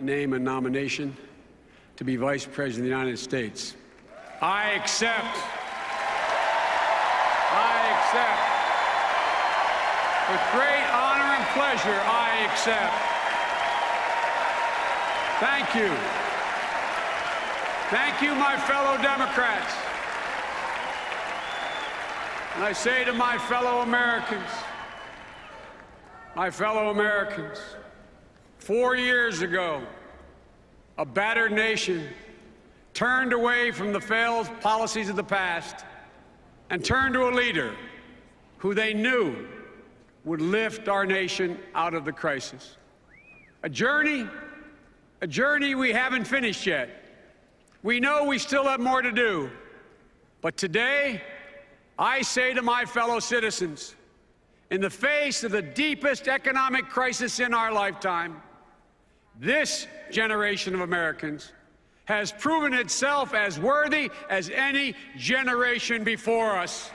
name a nomination to be Vice President of the United States? I accept. I accept. With great honor and pleasure, I accept. Thank you. Thank you, my fellow Democrats. And I say to my fellow Americans, 4 years ago, a battered nation turned away from the failed policies of the past and turned to a leader who they knew would lift our nation out of the crisis. A journey we haven't finished yet. We know we still have more to do. But today, I say to my fellow citizens, in the face of the deepest economic crisis in our lifetime, this generation of Americans has proven itself as worthy as any generation before us.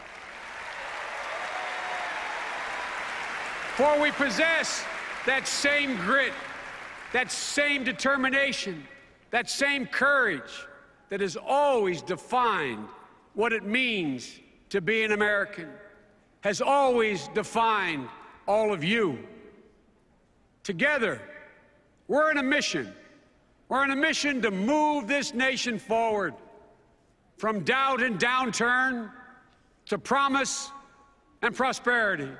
For we possess that same grit, that same determination, that same courage that has always defined what it means to be an American, has always defined all of you. Together, we're on a mission. We're on a mission to move this nation forward from doubt and downturn to promise and prosperity.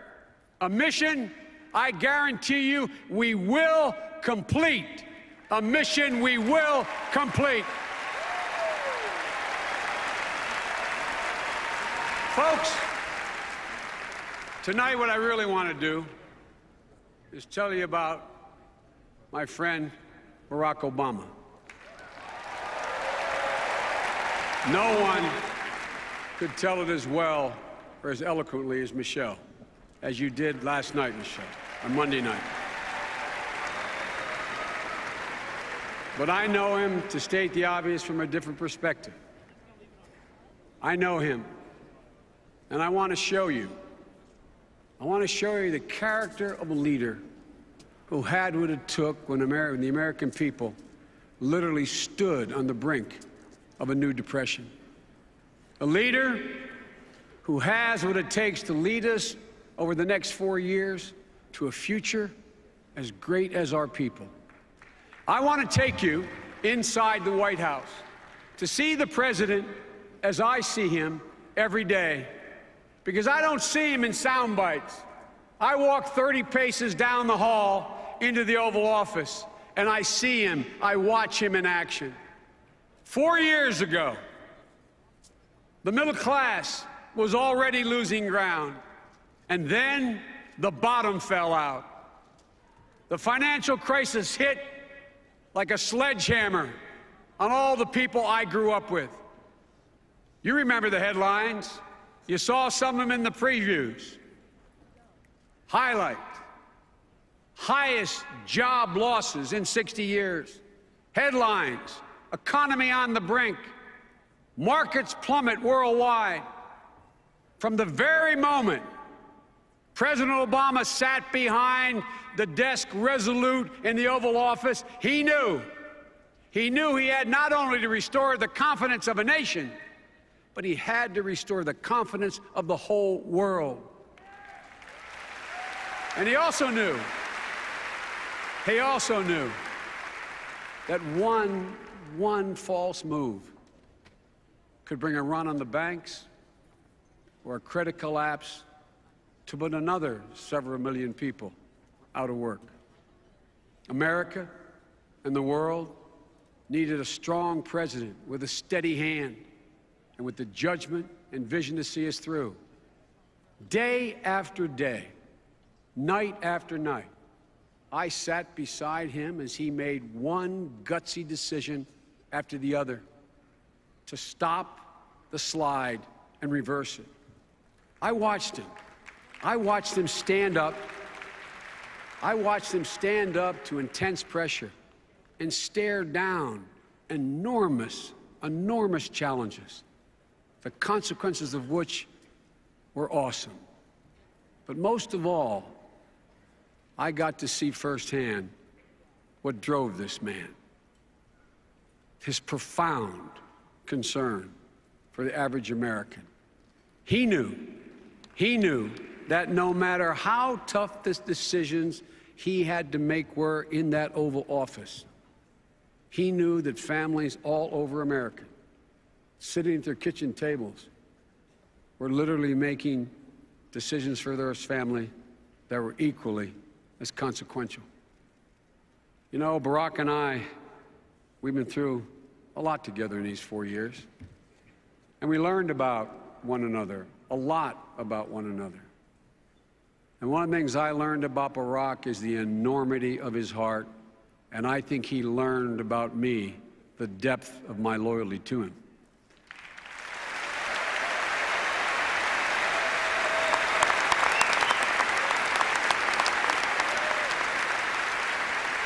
A mission I guarantee you we will complete. A mission we will complete. Folks, tonight what I really want to do is tell you about my friend Barack Obama. No one could tell it as well or as eloquently as Michelle, as you did last night, Michelle, on Monday night. But I know him, to state the obvious, from a different perspective. I know him, and I want to show you. I want to show you the character of a leader who had what it took when the American people literally stood on the brink of a new depression. A leader who has what it takes to lead us over the next 4 years to a future as great as our people. I want to take you inside the White House to see the president as I see him every day, because I don't see him in sound bites. I walk 30 paces down the hall into the Oval Office, and I see him, I watch him in action. 4 years ago, the middle class was already losing ground, and then the bottom fell out. The financial crisis hit like a sledgehammer on all the people I grew up with. You remember the headlines. You saw some of them in the previews. Highlight: highest job losses in 60 years. Headlines: economy on the brink. Markets plummet worldwide. From the very moment President Obama sat behind the desk resolute in the Oval Office, he knew he had not only to restore the confidence of a nation, but he had to restore the confidence of the whole world. And he also knew that one false move could bring a run on the banks or a credit collapse to put another several million people out of work. America and the world needed a strong president with a steady hand and with the judgment and vision to see us through. Day after day, night after night, I sat beside him as he made one gutsy decision after the other to stop the slide and reverse it. I watched him stand up. I watched him stand up to intense pressure and stare down enormous challenges, the consequences of which were awesome. But most of all, I got to see firsthand what drove this man. His profound concern for the average American. He knew that no matter how tough the decisions he had to make were in that Oval Office, he knew that families all over America, sitting at their kitchen tables, were literally making decisions for their family that were equally as consequential. You know, Barack and I, we've been through a lot together in these 4 years, and we learned about one another, a lot about one another. And one of the things I learned about Barack is the enormity of his heart, and I think he learned about me the depth of my loyalty to him.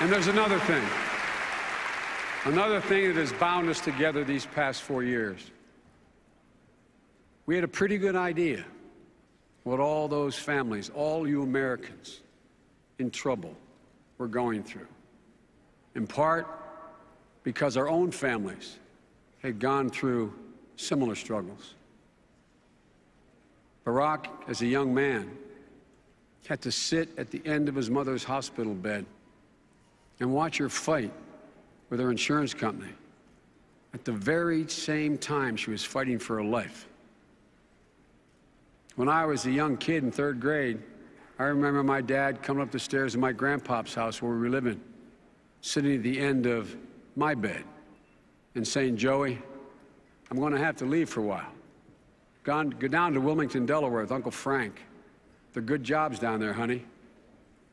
And there's another thing that has bound us together these past 4 years. We had a pretty good idea what all those families, all you Americans in trouble, were going through. In part because our own families had gone through similar struggles. Barack, as a young man, had to sit at the end of his mother's hospital bed and watch her fight with her insurance company at the very same time she was fighting for her life. When I was a young kid in 3rd grade, I remember my dad coming up the stairs in my grandpa's house where we were living, sitting at the end of my bed and saying, "Joey, I'm going to have to leave for a while. Go down to Wilmington, Delaware with Uncle Frank. They're good jobs down there, honey.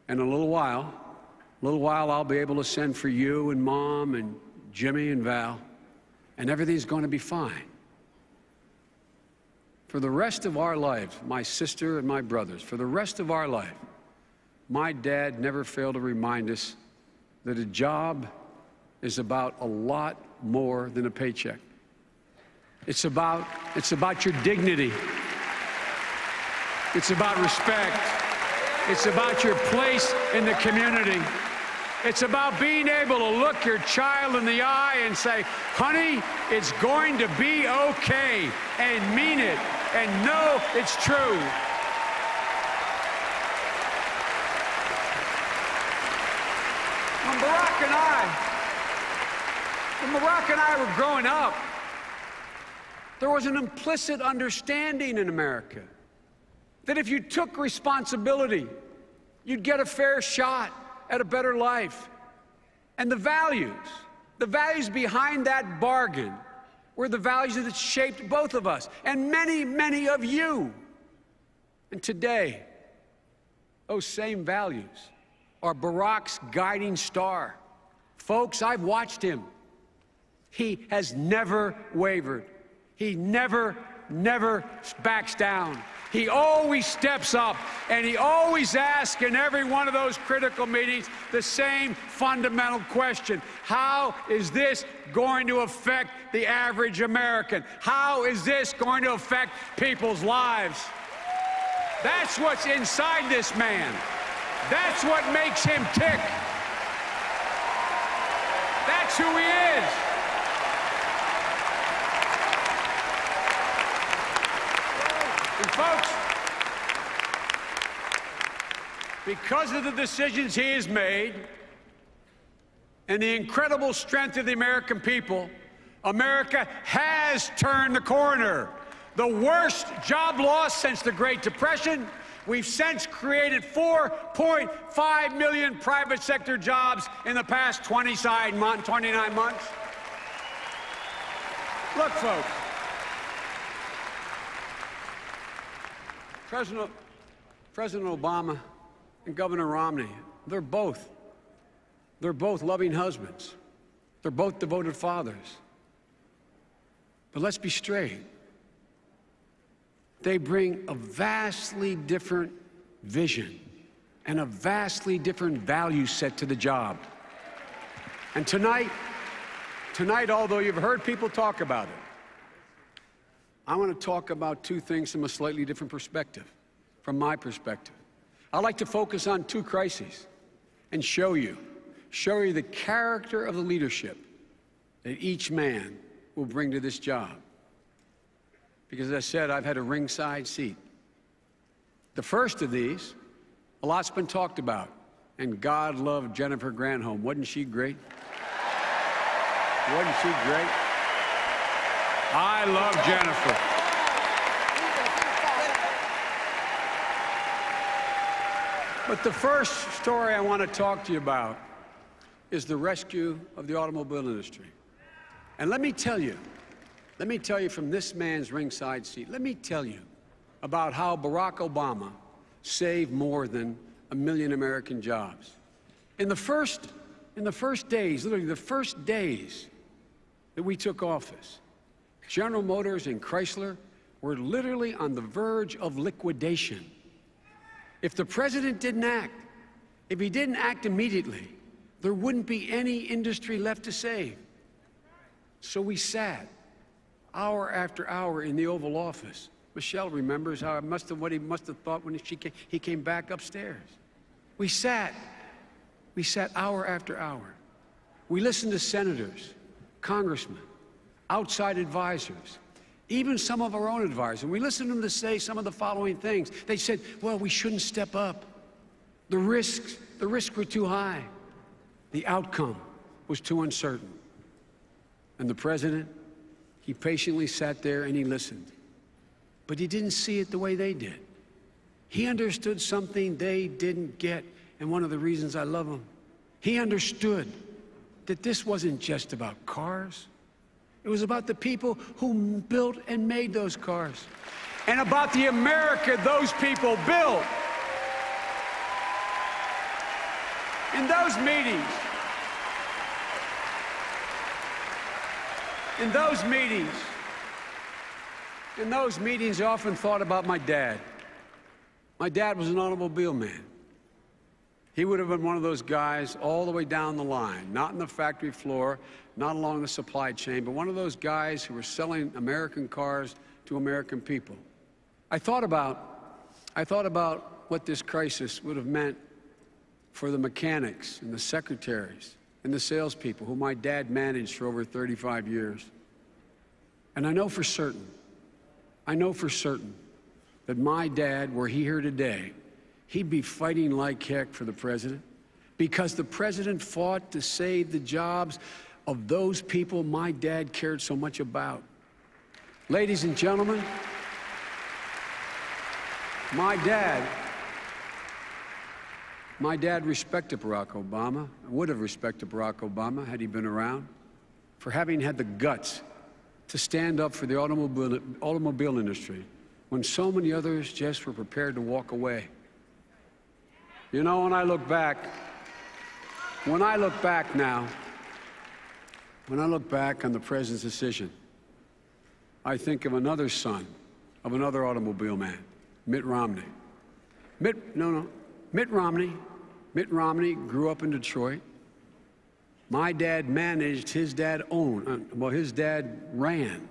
And in a little while, I'll be able to send for you and Mom and Jimmy and Val, and everything's going to be fine." For the rest of our lives, my sister and my brothers, for the rest of our life, my dad never failed to remind us that a job is about a lot more than a paycheck. It's about your dignity. It's about respect. It's about your place in the community. It's about being able to look your child in the eye and say, "Honey, it's going to be okay," and mean it and know it's true. When Barack and I were growing up, there was an implicit understanding in America that if you took responsibility, you'd get a fair shot at a better life. And the values behind that bargain were the values that shaped both of us and many, many of you. And today, those same values are Barack's guiding star. Folks, I've watched him. He has never wavered. He never backs down. He always steps up, and he always asks in every one of those critical meetings the same fundamental question: how is this going to affect the average American? How is this going to affect people's lives? That's what's inside this man. That's what makes him tick. That's who he is. And folks, because of the decisions he has made and the incredible strength of the American people, America has turned the corner. The worst job loss since the Great Depression. We've since created 4.5 million private sector jobs in the past 29 months. Look, folks, President Obama and Governor Romney, they're both loving husbands. They're both devoted fathers. But let's be straight. They bring a vastly different vision and a vastly different value set to the job. And tonight, although you've heard people talk about it, I want to talk about two things from a slightly different perspective, from my perspective. I'd like to focus on two crises and show you show you the character of the leadership that each man will bring to this job. Because as I said, I've had a ringside seat. The first of these, a lot's been talked about, and God loved Jennifer Granholm. Wasn't she great? Wasn't she great? I love Jennifer. But the first story I want to talk to you about is the rescue of the automobile industry. And let me tell you from this man's ringside seat, let me tell you about how Barack Obama saved more than 1 million American jobs. In the first days, literally the first days that we took office, General Motors and Chrysler were literally on the verge of liquidation. If the president didn't act, if he didn't act immediately, there wouldn't be any industry left to save. So we sat hour after hour in the Oval Office. Michelle remembers how what he must have thought when he came back upstairs. We sat hour after hour. We listened to senators, congressmen, outside advisors, even some of our own advisors. We listened to them to say some of the following things. They said, well, we shouldn't step up. The risks were too high. The outcome was too uncertain. And the president, he patiently sat there and he listened. But he didn't see it the way they did. He understood something they didn't get, and one of the reasons I love him. He understood that this wasn't just about cars. It was about the people who built and made those cars, and about the America those people built. In those meetings, I often thought about my dad. My dad was an automobile man. He would have been one of those guys all the way down the line, not on the factory floor, not along the supply chain, but one of those guys who were selling American cars to American people. I thought about what this crisis would have meant for the mechanics and the secretaries and the salespeople who my dad managed for over 35 years. And I know for certain that my dad, were he here today, he'd be fighting like heck for the president, because the president fought to save the jobs of those people my dad cared so much about. Ladies and gentlemen, my dad respected Barack Obama, would have respected Barack Obama had he been around, for having had the guts to stand up for the automobile industry when so many others just were prepared to walk away. You know, when I look back on the president's decision, I think of another son of another automobile man, Mitt Romney. Mitt Romney grew up in Detroit. My dad managed, his dad ran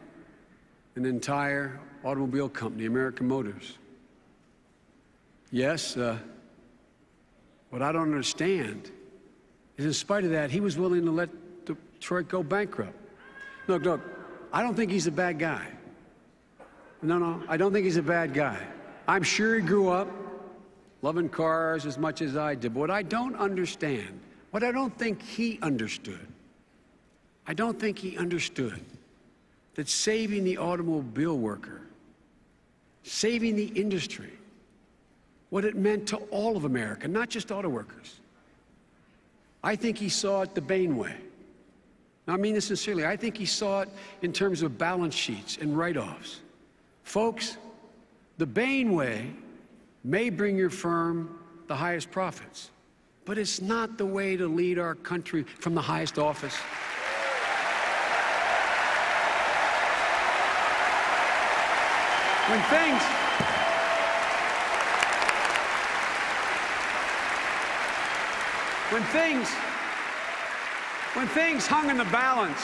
an entire automobile company, American Motors. Yes, what I don't understand is in spite of that, he was willing to let Detroit go bankrupt. Look, I don't think he's a bad guy. No, I don't think he's a bad guy. I'm sure he grew up loving cars as much as I did. But what I don't understand, what I don't think he understood, that saving the automobile worker, saving the industry, what it meant to all of America, not just auto workers. I think he saw it the Bain way. Now, I mean this sincerely. I think he saw it in terms of balance sheets and write-offs. Folks, the Bain way may bring your firm the highest profits, but it's not the way to lead our country from the highest office. When things hung in the balance,